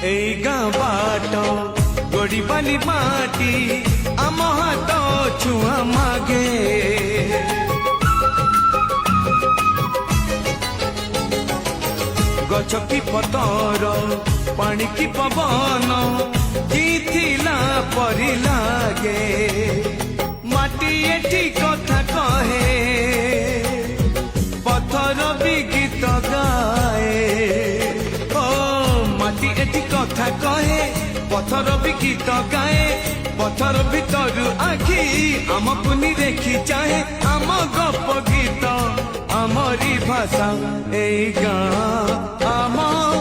এই গাঁ বাট গড়ি বালি মাটি আম হাত ছুঁয়া মাগে গছ কি পতর পানি কি পবন কিথিলা পরি লাগে মাটি এটি কথা কহে পথর বি গীত গায়ে ও মাটি এটি কথা কহে পথর বি গীত গায়ে পথর ভিতরু আখি আমকু নিরেখি চাহে আম গপ গীত আমারি ভাষা এই গাঁ আমার